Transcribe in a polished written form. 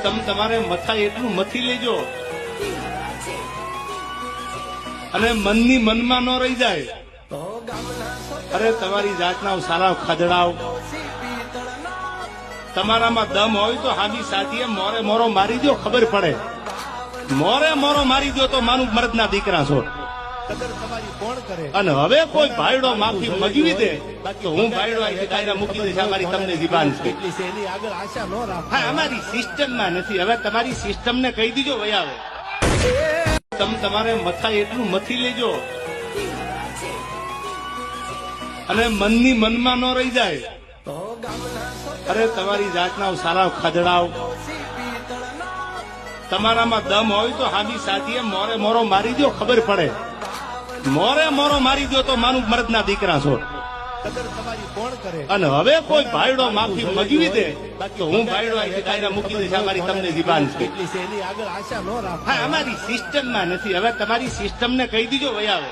તમે તમારે મથાય એટલું મથી લેજો અને મનની મનમાં ન રહી જાય. અરે તમારી જાતના સારા ખદડાવ, તમારામાં દમ હોય તો હામી સાથીએ મોરે મોરો મારી દો, ખબર પડે. મોરે મોરો મારી દો તો માનું મર્દના દીકરા છો. અને હવે કોઈ ભાઈડો માફી મગવી દે તો હું ભાઈડો અહીંથી કાયદા મૂકી દઈશ. અમારી તમને જીબાન છે. હા, અમારી સિસ્ટમમાં નથી. હવે તમારી સિસ્ટમને કહી દીજો વહી આવે. તમે તમારે મથાય એટલું મથી લેજો અને મનની મનમાં ન રહી જાય. અરે તમારી જાતના સારા ખદડાવ, તમારામાં દમ હોય તો હામી સાથીએ મોરે મોરો મારી દો, ખબર પડે. મોરે મોરો મારી દો તો માનું મર્દના દીકરા છો. અને હવે કોઈ ભાઈડો માફી મગવી દે તો હું ભાઈડો અહીંથી કાયદા મૂકી દઈશ. અમારી તમને જીબાન છે. હા, અમારી સિસ્ટમમાં નથી. હવે તમારી સિસ્ટમને કહી દીજો વહી આવે.